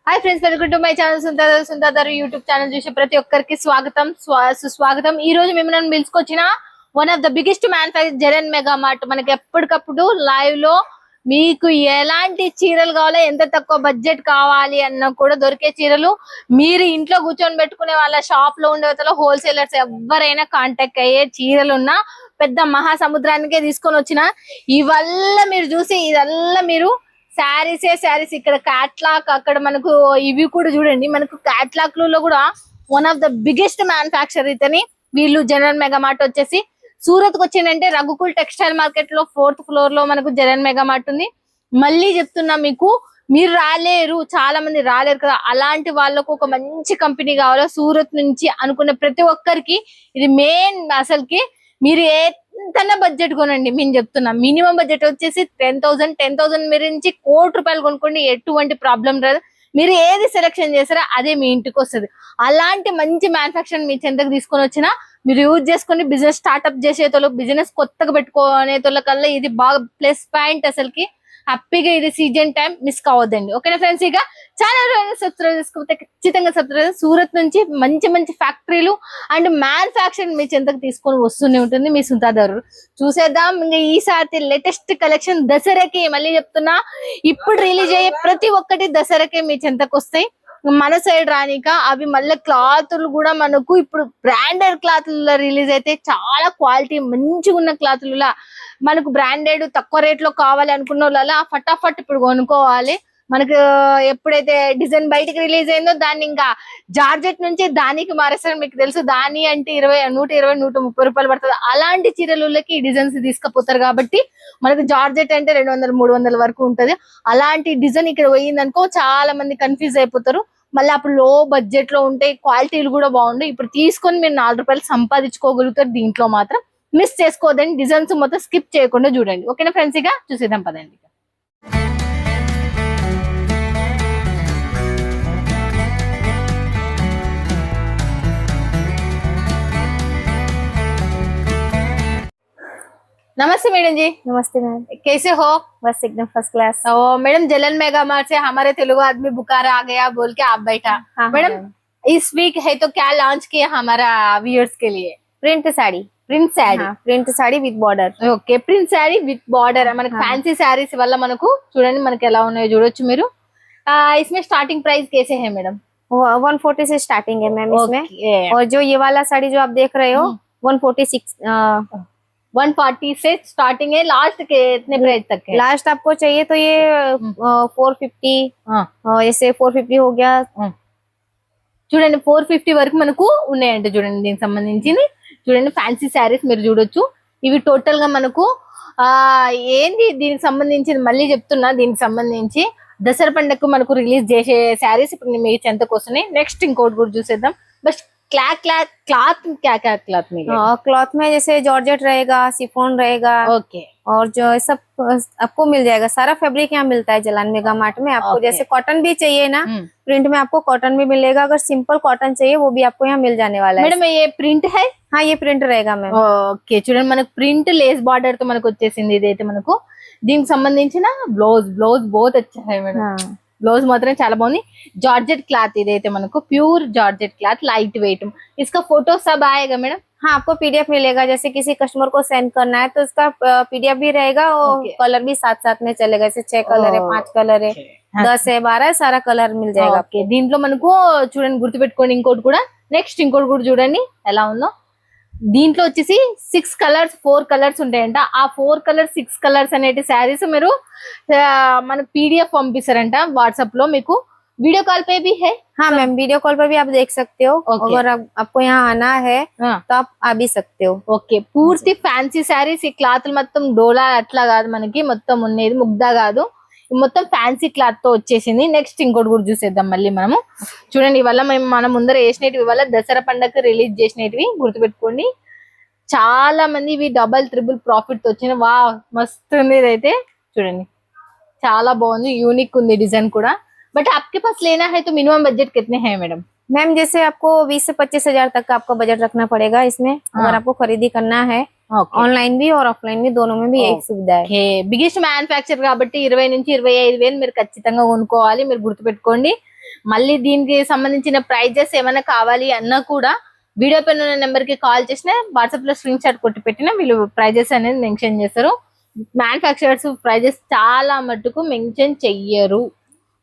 Hi friends welcome to my channel Sundar YouTube channel చూసే ప్రతి ఒక్కరికి స్వాగతం సుస్వాగతం। ఈ రోజు మేము పిలుచుకొచ్చిన one of the biggest manufacturer జెరన్ మెగా మార్ట్। మనకి ఎప్పటికప్పుడు లైవ్ లో మీకు ఎలాంటి చీరలు కావాలో ఎంత తక్కువ బడ్జెట్ కావాలి అన్న కూడా దొరికే చీరలు మీరు ఇంట్లో కూర్చొని పెట్టుకునే వాళ్ళ షాప్ లో ఉండే హోల్సేలర్స్ ఎవరైనా కాంటాక్ట్ అయ్యే చీరలు ఉన్న పెద్ద మహాసముద్రానికే తీసుకొని వచ్చిన ఇవల్ల మీరు చూసి ఇదల్లా మీరు శారీస్ ఇక్కడ క్యాట్లాగ్ అక్కడ మనకు ఇవి కూడా చూడండి। మనకు క్యాట్లాగ్ లో కూడా one of the biggest manufacture ఇతని వీళ్ళు జెరన్ మెగా మార్ట్ వచ్చేసి సూరత్ కు వచ్చిందంటే రఘుకుల్ టెక్స్టైల్ మార్కెట్ లో 4th ఫ్లోర్ లో మనకు జెరన్ మెగా మార్ట్ ఉంది। మళ్ళీ చెప్తున్నా మీకు మీరు రాలేరు, చాలా మంది రాలేరు కదా, అలాంటి వాళ్ళకు ఒక మంచి కంపెనీ కావాలో సూరత్ నుంచి అనుకున్న ప్రతి ఒక్కరికి ఇది మెయిన్। అసలుకి మీరు ఎంతన్నా బడ్జెట్ కొనండి, మేము చెప్తున్నా మినిమం బడ్జెట్ వచ్చేసి 10,000 మీరు నుంచి ₹1 కోటి కొనుక్కోండి, ఎటువంటి ప్రాబ్లం రాదు। మీరు ఏది సెలెక్షన్ చేస్తారో అదే మీ ఇంటికి వస్తుంది। అలాంటి మంచి మ్యానుఫ్యాక్చర్ మీ చెంతకు తీసుకొని వచ్చినా మీరు యూజ్ చేసుకుని బిజినెస్ స్టార్ట్అప్ చేసేటోళ్ళు, బిజినెస్ కొత్తగా పెట్టుకునేటోళ్ళ కల్లా ఇది బాగా ప్లస్ పాయింట్। అసలుకి హ్యాపీగా ఇది సీజన్ టైం మిస్ కావద్దండి। ఓకేనా ఫ్రెండ్స్, ఇక ఛానల్ సబ్స్క్రైబ్ చేసుకోకపోతే ఖచ్చితంగా సబ్స్క్రైబ్। సూరత్ నుంచి మంచి మంచి ఫ్యాక్టరీలు అండ్ మ్యానుఫ్యాక్చరింగ్ మీ చెంతకు తీసుకొని వస్తూనే ఉంటుంది మీ సుంతాదారు। చూసేద్దాం ఇంకా ఈసారి లేటెస్ట్ కలెక్షన్ దసరాకి, మళ్ళీ చెప్తున్నా ఇప్పుడు రిలీజ్ అయ్యే ప్రతి ఒక్కటి దసరాకి మీ చెంతకు వస్తాయి మన సైడ్ రానిక। అవి మళ్ళీ క్లాతులు కూడా మనకు ఇప్పుడు బ్రాండెడ్ క్లాతులలో రిలీజ్ అయితే చాలా క్వాలిటీ మంచిగా ఉన్న క్లాతులలో మనకు బ్రాండెడ్ తక్కువ రేట్ లో కావాలి అనుకున్న వాళ్ళ ఫటాఫట్ ఇప్పుడు కొనుక్కోవాలి। మనకు ఎప్పుడైతే డిజైన్ బయటకు రిలీజ్ అయిందో దాన్ని ఇంకా జార్జెట్ నుంచి దానికి మారేస్తారు। మీకు తెలుసు దాని అంటే 120, 130 రూపాయలు పడుతుంది। అలాంటి చీరలకి ఈ డిజైన్స్ తీసుకుపోతారు కాబట్టి మనకు జార్జెట్ అంటే 200, 300 వరకు ఉంటది। అలాంటి డిజైన్ ఇక్కడ పోయిందనుకో చాలా మంది కన్ఫ్యూజ్ అయిపోతారు। మళ్ళీ అప్పుడు లో బడ్జెట్ లో ఉంటాయి, క్వాలిటీలు కూడా బాగుంటాయి। ఇప్పుడు తీసుకొని మీరు ₹4 సంపాదించుకోగలుగుతారు। దీంట్లో మాత్రం మిస్ చేసుకోవద్దండి, డిజైన్స్ మొత్తం స్కిప్ చేయకుండా చూడండి। ఓకేనా ఫ్రెండ్స్, ఇక చూసేద్దాం పదండి। नमस्ते मैडम जी। नमस्ते मैम, कैसे हो? बस एकदम फर्स्ट क्लास। ओ मैडम, जलन मेगा मार्ट से हमारे तेलुगु आदमी बुखार आ गया बोल के आप बैठा। हाँ, मैडम इस वीक है तो क्या लॉन्च किया हमारा व्यूअर्स के लिए? Print sari. Print sari, print sorry with border. Okay, print sari with border. మనకి ఫ్యాన్సీ శారీస్ వల్ల మనకు చూడండి మనకి ఎలా ఉన్నాయో చూడొచ్చు మీరు। इसमें स्टार्टिंग प्राइस कैसे है मैडम? 140 से स्टार्टिंग है मैम इसमें। और जो ये वाला साड़ी जो आप देख रहे हो 140 से स्टार्टिंग है। लास्ट के इतने प्राइस तक है? लास्ट आपको चाहिए तो ये 450, ऐसे 450 हो गया। చూడండి 450 వరకు మనకు ఉన్నాయంటే చూడండి దీనికి సంబంధించింది। చూడండి ఫ్యాన్సీ శారీస్ మీరు చూడొచ్చు। ఇవి టోటల్ గా మనకు ఏంది దీనికి సంబంధించింది మళ్ళీ చెప్తున్నా, దీనికి సంబంధించి దసరా పండుగకు మనకు రిలీజ్ చేసే శారీస్ ఇప్పుడు మీ చెంతకు వస్తున్నాయి। నెక్స్ట్ ఇంకోటి కూడా చూసేద్దాం। బస్ क्लाथ क्या क्या क्लॉथ में? क्लॉथ में जैसे जॉर्जेट रहेगा, शिफॉन रहेगा, ओके, और जो सब आपको मिल जाएगा। सारा फैब्रिक यहाँ मिलता है जलन मेगा मार्ट में। आपको जैसे कॉटन भी चाहिए ना, प्रिंट में आपको कॉटन भी मिलेगा। अगर सिंपल कॉटन चाहिए वो भी आपको यहाँ मिल जाने वाला है। मैडम ये प्रिंट है? हाँ, ये प्रिंट रहेगा मैम। ఓకే, చూడండి మనకు ప్రింట్ లేస్ బార్డర్ తో మనకు వచ్చేసింది। ఇదైతే మనకు దీనికి సంబంధించిన బ్లౌజ్ बहुत अच्छा है मैडम। ब्लाउज मात्र చాలా బాగుంది। జార్జెట్ క్లాత్ ఇదైతే మనకు pure georgette cloth, light weight. इसका फोटो सब आएगा मैडम? हाँ, आपको पीडीएफ मिलेगा। जैसे किसी कस्टमर को सेंड करना है तो उसका पीडीएफ भी रहेगा और कलर भी साथ साथ में चलेगा। जैसे 6 कलर है, 5 कलर है, 10 है, 12 है, सारा कलर मिल जाएगा। ఓకే, దీంట్లో మనకు చూడండి గుర్తుపెట్టుకోండి ఇంకోటి కూడా। నెక్స్ట్ ఇంకోటి కూడా చూడండి ఎలా ఉందో। దీంట్లో వచ్చేసి 6 కలర్స్ 4 కలర్స్ ఉంటాయంట। ఆ 4 కలర్స్ 6 కలర్స్ అనేటి శారీస్ మీరు మనకు పీడిఎఫ్ పంపిస్తారంట వాట్సాప్ లో। మీకు वीडियो कॉल पे भी है? हाँ मैम, वीडियो कॉल पर भी आप देख सकते हो। अगर आपको यहाँ आना है तो आप आ भी सकते हो। ఓకే, పూర్తి ఫ్యాన్సీ శారీస్। ఈ క్లాత్ మొత్తం డోలా అట్లా కాదు, మనకి మొత్తం ఉండేది ముగ్దా కాదు, మొత్తం ఫ్యాన్సీ క్లాత్ తో వచ్చేసింది। నెక్స్ట్ ఇంకోటి కూడా చూసేద్దాం మళ్ళీ మనము। చూడండి ఇవాళ మనం ముందర వేసినవి ఇవాళ దసరా పండగకి రిలీజ్ చేసినవి గుర్తుపెట్టుకోండి। చాలా మంది ఇవి డబల్ ట్రిపుల్ ప్రాఫిట్ తో వచ్చిన। వా మస్తు ఉంది ఇదైతే చూడండి, చాలా బాగుంది, యూనిక్ ఉంది డిజైన్ కూడా। बट आपके पास लेना है तो मिनिमम बजट कितने हैं मैडम? मैम जैसे आपको 20 से 25 हजार तक का आपका बजट रखना पड़ेगा इसमें। अगर आपको खरीदी करना है ఆన్లైన్ भी और ऑफलाइन भी दोनों में भी एक सुविधा है। బిగ్గెస్ట్ మ్యానుఫ్యాక్చర్ కాబట్టి 20 నుంచి 25,000 మీరు ఖచ్చితంగా కొనుక్కోవాలి। మీరు గుర్తుపెట్టుకోండి మళ్ళీ దీనికి సంబంధించిన ప్రైజెస్ ఏమైనా కావాలి అన్నా కూడా వీడియో పైన ఉన్న నెంబర్ కి కాల్ చేసినా వాట్సాప్ లో స్క్రీన్ షాట్ కొట్టి పెట్టినా వీళ్ళు ప్రైజెస్ అనేది మెన్షన్ చేస్తారు. మ్యానుఫ్యాక్చరర్స్ ప్రైజెస్ చాలా మట్టుకు మెన్షన్ చెయ్యరు.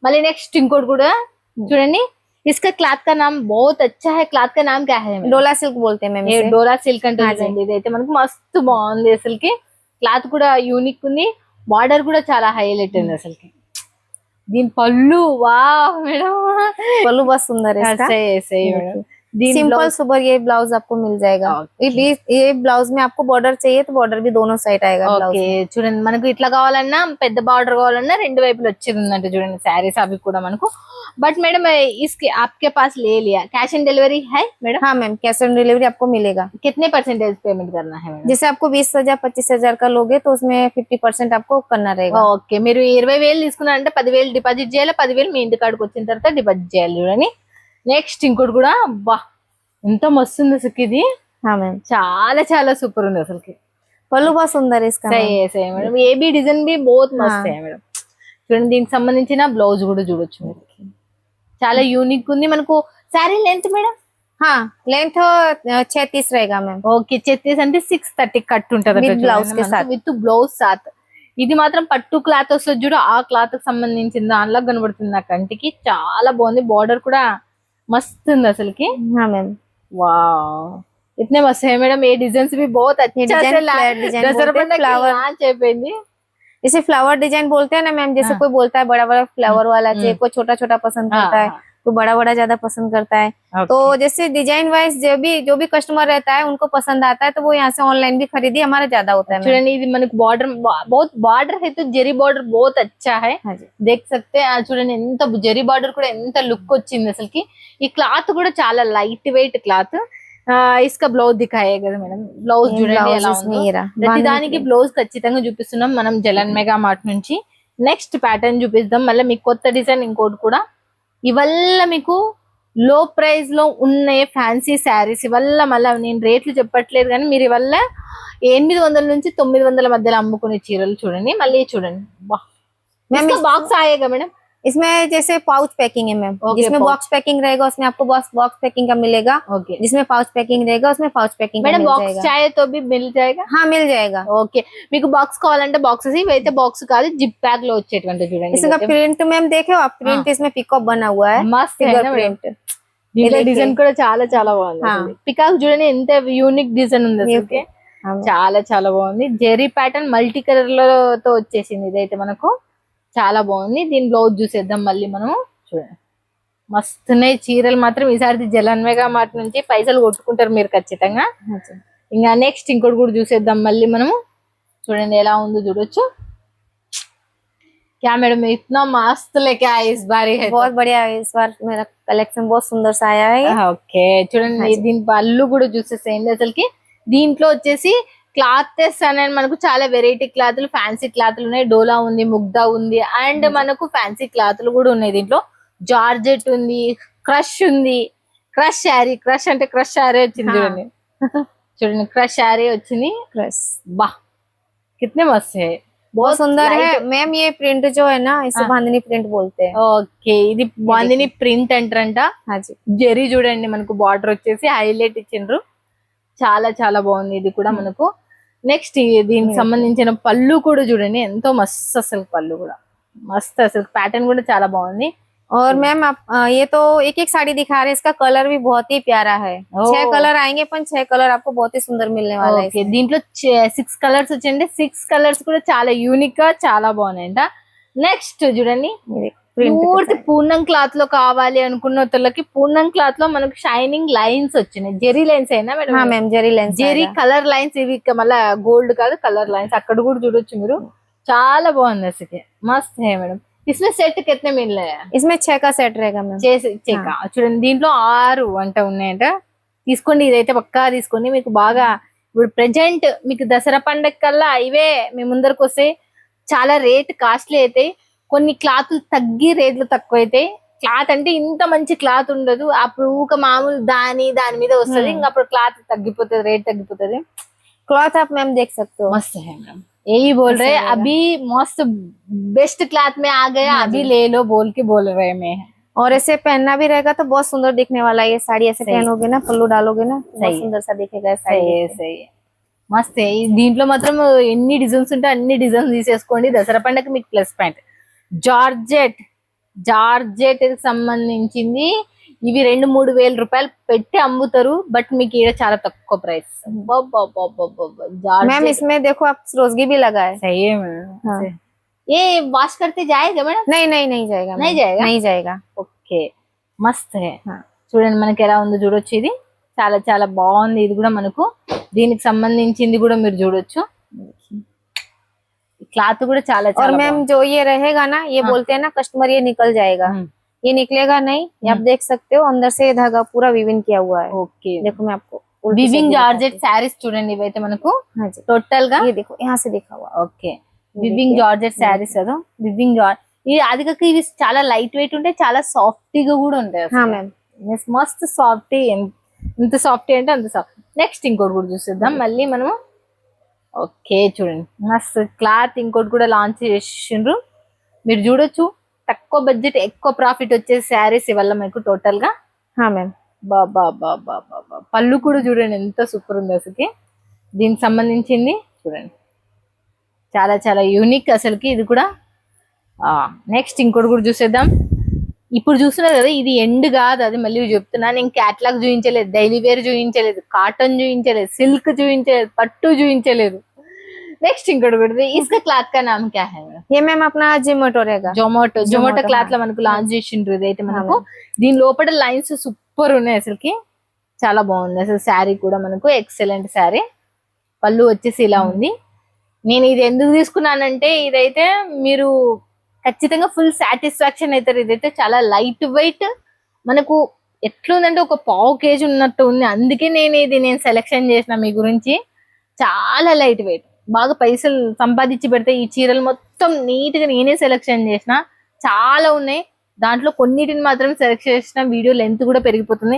మళ్ళీ నెక్స్ట్ ఇంకోటి కూడా చూడండి, इसका क्लॉथ का नाम बहुत अच्छा है. क्लॉथ का नाम क्या है? डोला सिल्क बोलते हैं मैम ये इसे. డోలా సిల్క్ అంటే ఇదైతే మనకు మస్తు బాగుంది. అసలుకి క్లాత్ కూడా యూనిక్ ఉంది, బార్డర్ కూడా చాలా హైలైట్ ఉంది. అసలుకి దీని పళ్ళు వా మేడం, पल्लू बहुत सुंदर है इसका. सही మేడం. దీని सिंपल सुपर ये ब्लाउज आपको मिल जाएगा. ये ब्लाउज में आपको बॉर्डर चाहिए तो बॉर्डर भी दोनों साइड आएगा. ఓకే చూడండి, మనకు ఇట్లా కావాలన్నా పెద్ద బార్డర్ కావాలన్నా రెండు వైపులు వచ్చేది ఉందంట చూడండి శారీస్ అవి కూడా మనకు. बट मैडम इसके आपके पास ले लिया, कैश ऑन डिलीवरी है मैडम? हाँ मैम, कैश ऑन डिलीवरी आपको मिलेगा. कितने परसेंटेज पेमेंट करना है मैडम? जैसे आपको 20,000 25,000 का लोगे तो उसमें 50% आपको करना रहेगा. ఓకే, మీరు 20,000 తీసుకున్నారంటే 10,000 డిపాజిట్ చేయాలి, 10,000 మీ ఇంటి కాడికి వచ్చిన తర్వాత డిపాజిట్ చేయాలి. చూడండి నెక్స్ట్ ఇంకోటి కూడా, అబ్బా ఎంత మస్తు ఉంది అసలు. ఇది हाँ मैम, చాలా చాలా సూపర్ ఉంది అసలుకి. पल्लू बहुत सुंदर है इसका. సही మేడం, ఏ బి డిజైన్ బి బహుత్ మస్త్ है మేడం. చూడండి దీనికి సంబంధించిన బ్లౌజ్ కూడా చూడొచ్చు మీరు, చాలా యూనిక్ ఉంది. మనకు శారీ లెంత్ మేడం? हाँ लेंथ 36 रहेगा मैम. ఓకే 36 అంటే 630 కట్ ఉంటది With blouse के साथ. విత్ బ్లౌజ్ సాత్. ఇది మాత్రం పట్టు క్లాత్ వస్తుంది చూడు, ఆ క్లాత్ కి సంబంధించిన దానిలా కనబడుతుంది నా కంటికి. చాలా బాగుంది, బార్డర్ కూడా మస్తు ఉంది అసలుకి. हाँ मैम, वाह इतने मस्त है मैडम. ये डिजाइन भी बहुत अच्छा से लॉन्च అయిపోయింది. इसे फ्लावर डिजाइन बोलते हैं ना मैम. जैसे कोई बोलता है बड़ा बड़ा फ्लावर वाला चाहिए, कोई छोटा छोटा पसंद करता है, कोई बड़ा बड़ा ज्यादा पसंद करता है. तो जैसे डिजाइन वाइज जो भी कस्टमर रहता है उनको पसंद आता है तो वो यहाँ से ऑनलाइन भी खरीदी हमारा ज्यादा होता है. చూడండి ఇది మనకు బార్డర్ बहुत బార్డర్ है, तो జరీ బార్డర్ बहुत अच्छा है. देख सकते हैं. చూడండి ఎంత జరీ బార్డర్ కూడా ఎంత లుక్ వచ్చింది అసలుకి. ఈ క్లాత్ కూడా చాలా లైట్ వెయిట్ క్లాత్. इसका బ్లౌజ్ దిఖాయే కదా మేడం. బ్లౌజ్ చూడండి ఎలా ఉంది. ప్రతిదానికి బ్లౌజ్ ఖచ్చితంగా చూపిస్తున్నాం మనం జలన్ మెగా మార్ట్ నుంచి. నెక్స్ట్ ప్యాటర్న్ చూపిద్దాం మళ్ళీ మీకు కొత్త డిజైన్ ఇంకోటి కూడా. ఇవల్ల మీకు లో ప్రైస్ లో ఉన్నాయి ఫ్యాన్సీ శారీస్. ఇవల్ల మళ్ళీ నేను రేట్లు చెప్పట్లేదు కానీ మీరు ఇవల్ల 800 నుంచి 900 మధ్యలో అమ్ముకునే చీరలు చూడండి. మళ్ళీ చూడండి, బాక్స్ ఆయేగా మేడం. इसमें जैसे पाउच पैकिंग है मैम. जिसमें बॉक्स पैकिंग रहेगा उसमें आपको बॉक्स पैकिंग का मिलेगा. ओके, जिसमें पाउच पैकिंग रहेगा उसमें पाउच पैकिंग मैडम बॉक्स चाहे तो भी मिल जाएगा. हाँ मिल जाएगा. ఓకే, మీకు బాక్స్ కావాలంటే బాక్సెస్. ఇవైతే బాక్స్ కాదు, జిప్ ప్యాక్ లో వచ్చేటువంటి చూడండి. इसका प्रिंट मैम देखे आप, प्रिंट इसमें पिकअप बना हुआ है. మస్త్ फिगर प्रिंट. దీంట్లో డిజైన్ కూడా చాలా చాలా బాగుంది. పికాక్ చూడండి ఎంత యూనిక్ డిజైన్ ఉంది అసలుకి. చాలా చాలా బాగుంది. జెరీ ప్యాటర్న్ మల్టీ కలర్ తో వచ్చేసింది. ఇదైతే మనకు చాలా బాగుంది. దీని బ్లౌజ్ చూసేద్దాం మళ్ళీ మనం. చూడండి మస్తున్నాయి చీరలు మాత్రం. ఈసారి జలన్ మెగా మార్ట్ నుంచి పైసలు కొట్టుకుంటారు మీరు ఖచ్చితంగా. ఇంకా నెక్స్ట్ ఇంకోటి కూడా చూసేద్దాం మళ్ళీ మనము. చూడండి ఎలా ఉందో చూడొచ్చు. क्या मैडम इतना मस्त लेके आए इस बार? है बहुत बढ़िया है इस बार, मेरा कलेक्शन बहुत सुंदर सा आया है. ఓకే చూడండి దీని పళ్ళు కూడా చూసేసేయండి అసలుకి. దీంట్లో వచ్చేసి క్లాత్స్ అనేది మనకు చాలా వెరైటీ క్లాత్లు, ఫ్యాన్సీ క్లాత్లు ఉన్నాయి. డోలా ఉంది, ముగ్దా ఉంది, అండ్ మనకు ఫ్యాన్సీ క్లాత్లు కూడా ఉన్నాయి. దీంట్లో జార్జెట్ ఉంది, క్రష్ ఉంది. క్రష్ శారీ, క్రష్ అంటే క్రష్ శారీ వచ్చింది చూడండి. చూడండి క్రష్ శారీ వచ్చింది. क्रश బా కిतने मस्त है, बहुत सुंदर है मैम. ये प्रिंट जो है ना इसे बांधनी प्रिंट बोलते हैं. ఓకే ఇది బాందిని ప్రింట్ అంటారంట. हाँ जी, జెరీ చూడండి మనకు బార్డర్ వచ్చేసి హైలైట్ ఇచ్చిండ్రు. చాలా చాలా బాగుంది ఇది కూడా మనకు. నెక్స్ట్ దీనికి సంబంధించిన పళ్ళు కూడా చూడండి ఎంతో మస్తు. అసలు పళ్ళు కూడా మస్తు, అసలు ప్యాటర్న్ కూడా చాలా బాగుంది. और मैम आप ये तो एक एक साड़ी दिखा रहे हैं, इसका कलर भी बहुत ही प्यारा है. 6 कलर आएंगे, पर 6 कलर आपको बहुत ही सुंदर मिलने वाला है. ఓకే దీంట్లో 6 కలర్స్ వచ్చండి. 6 కలర్స్ కూడా చాలా యూనిక్ గా చాలా బాగున్నాయంట. నెక్స్ట్ చూడండి పూర్తి పూర్ణం క్లాత్ లో కావాలి అనుకున్న వాళ్ళకి పూర్ణం క్లాత్ లో మనకు షైనింగ్ లైన్స్ వచ్చినాయి. జెరీ లైన్స్ అయినా మేడం? हाँ ma'am zari line. Zari colour lines. ఇవి మళ్ళీ గోల్డ్ కాదు, కలర్ లైన్స్. అక్కడ కూడా చూడొచ్చు మీరు. చాలా బాగుంది అసలు, మస్త్ హే మేడం. इसमें सेट कितने मिल रहे हैं? इसमें 6 का सेट रहेगा मैम. చూడండి దీంట్లో 6 వంట ఉన్నాయంట. తీసుకోండి, ఇదైతే పక్కా తీసుకోండి. మీకు బాగా ఇప్పుడు ప్రెజెంట్ మీకు దసరా పండగ కల్లా ఇవే మీ ముందరకు వస్తే చాలా రేట్ కాస్ట్లీ అయితే. కొన్ని క్లాత్లు తగ్గి రేట్లు తక్కువ అయితే. క్లాత్ అంటే ఇంత మంచి క్లాత్ ఉండదు. అప్పుడు ఊక మామూలు దాని మీద వస్తుంది. ఇంకా అప్పుడు క్లాత్ తగ్గిపోతుంది, రేట్ తగ్గిపోతుంది. क्लॉथ आप मैम देख सकते हो. मस्त है मैम. यही बोल रहे, अभी मस्त बेस्ट क्लॉथ में आ गया, अभी ले लो बोल के बोल रहे मैं. और ऐसे पहनना भी रहेगा तो बहुत सुंदर दिखने वाला है। ये साड़ी ऐसे पहनोगे ना, पल्लू डालोगे ना, बहुत सुंदर सा दिखेगा ये साड़ी। సరే మస్త్ దీంట్లో మాత్రం ఎన్ని డిజైన్స్ ఉంటే అన్ని డిజైన్స్ తీసేసుకోండి దసరా పండగకి మీకు ప్లస్ పాయింట్ జార్జెట్ కి సంబంధించింది ఇవి 2-3 వేల రూపాయలు పెట్టి అమ్ముతారు బట్ మీకు ఈడ చాలా తక్కువ ప్రైస్ मैम इसमें देखो आप रोजगी भी लगा है। सही है हाँ। ये वॉश करते जाएगा मैडम नहीं जाएगा नहीं मैम, जाएगा? नहीं जाएगा। ఓకే మస్త్ హే हाँ। చూడండి మనకి ఎలా ఉందో చూడొచ్చు ఇది చాలా చాలా బాగుంది ఇది కూడా మనకు దీనికి సంబంధించింది కూడా మీరు చూడొచ్చు క్లాత్ కూడా చాలా और చాలా मैम जो ये रहेगा ना, ये हाँ। बोलते हैं ना कस्टमर, ये निकल जाएगा, हम्म। ये निकलेगा नहीं। ये आप देख सकते हो अंदर से ये धागा पूरा विविंग किया हुआ है। ఓకే देखो मैं आपको उल्टी से వివింగ్ भी జార్జెట్ दिखाती శారీస్ చూడండి ఇవైతే మనకు हूँ। हाँ जी, టోటల్ గా ये देखो यहाँ से देखा हुआ। ఓకే వివింగ్ జార్జెట్ శారీస్ అదో వివింగ్ ఇది అది కాక ఇవి చాలా లైట్ వెయిట్ ఉంటాయి చాలా సాఫ్ట్ గా కూడా ఉంటాయి हाँ मैम, మస్త్ సాఫ్ట్ ఎంత సాఫ్ట్ అంటే అంత సాఫ్ట్ నెక్స్ట్ ఇంకోటి కూడా చూసేద్దాం మళ్ళీ మనము ఓకే చూడండి మస్త్ క్లాత్ ఇంకోటి కూడా లాంచ్ చేసిండ్రు మీరు చూడొచ్చు తక్కువ బడ్జెట్ ఎక్కువ ప్రాఫిట్ వచ్చే శారీస్ ఇవల్ల మీకు టోటల్ గా हाँ मैम, బాబా బాబా బాబా పళ్ళు కూడా చూడండి ఎంత సూపర్ ఉంది అసలుకి దీనికి సంబంధించింది చూడండి చాలా చాలా యూనిక్ అసలుకి ఇది కూడా నెక్స్ట్ ఇంకోటి కూడా చూసేద్దాం ఇప్పుడు చూస్తున్నారు కదా ఇది ఎండ్ కాదు అది మళ్ళీ చెప్తున్నా నేను క్యాట్లాగ్ చూపించలేదు డైలీ వేర్ చూపించలేదు కాటన్ చూపించలేదు సిల్క్ చూపించలేదు పట్టు చూపించలేదు నెక్స్ట్ ఇంకోటి కూడా ఇసుక క్లాత్ కా నామ్ క్యా హై ये मैम अपना जिमोटो रहेगा। జొమాటో క్లాత్ లో మనకు లాంచ్ చేసిండ్రు ఇదైతే మనకు దీని లోపల లైన్స్ సూపర్ ఉన్నాయి అసలుకి చాలా బాగుంది అసలు శారీ కూడా మనకు ఎక్సలెంట్ శారీ పళ్ళు వచ్చేసి ఇలా ఉంది నేను ఇది ఎందుకు తీసుకున్నానంటే ఇదైతే మీరు ఖచ్చితంగా ఫుల్ సాటిస్ఫాక్షన్ అవుతారు ఇదైతే చాలా లైట్ వెయిట్ మనకు ఎట్లుందంటే ఒక పావు కేజీ ఉన్నట్టు ఉంది అందుకే నేను సెలెక్షన్ చేసిన మీ గురించి చాలా లైట్ వెయిట్ బాగా పైసలు సంపాదించి పెడితే ఈ చీరలు మొత్తం నీట్ గా నేనే సెలెక్షన్ చేసిన చాలా ఉన్నాయి దాంట్లో కొన్నిటిని మాత్రం సెలెక్ట్ చేసిన వీడియో లెంత్ కూడా పెరిగిపోతుంది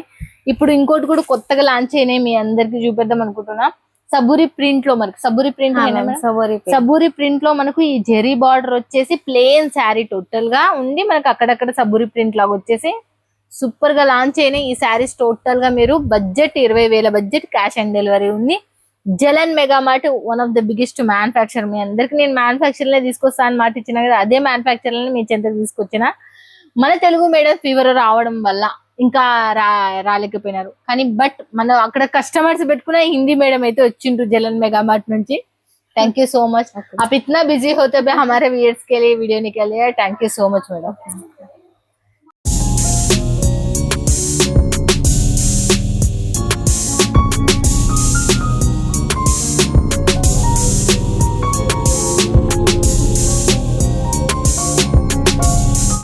ఇప్పుడు ఇంకోటి కూడా కొత్తగా లాంచ్ అయినాయి మీ అందరికి చూపిద్దాం అనుకుంటున్నా సబూరి ప్రింట్ లో మనకి సబూరి ప్రింట్ हाँ मैम, सवारी पे। సబూరి ప్రింట్ లో మనకు ఈ జెరీ బార్డర్ వచ్చేసి ప్లేన్ శారీ టోటల్ గా ఉంది మనకు అక్కడక్కడ సబూరి ప్రింట్ లాగా వచ్చేసి సూపర్ గా లాంచ్ అయినాయి ఈ శారీస్ టోటల్ గా మీరు budget 20,000 budget cash on delivery ఉంది Jalan mega mart one of the biggest manufacturer మీ అందరికి నేను మ్యానుఫ్యాక్చర్ లే తీసుకొస్తా అని మాట ఇచ్చిన కదా అదే మ్యానుఫ్యాక్చర్ మీ చెంతకు తీసుకొచ్చిన మన తెలుగు మీడియం ఫీవర్ రావడం వల్ల ఇంకా రాలేకపోయినారు కానీ బట్ మన అక్కడ కస్టమర్స్ పెట్టుకున్న హిందీ మేడం అయితే వచ్చిండ్రు జలన్ మెగా మార్ట్ నుంచి थैंक यू सो मच आप इतना बिजी होते हुए हमारे व्यूअर्स के लिए वीडियो निकाले thank you so much madam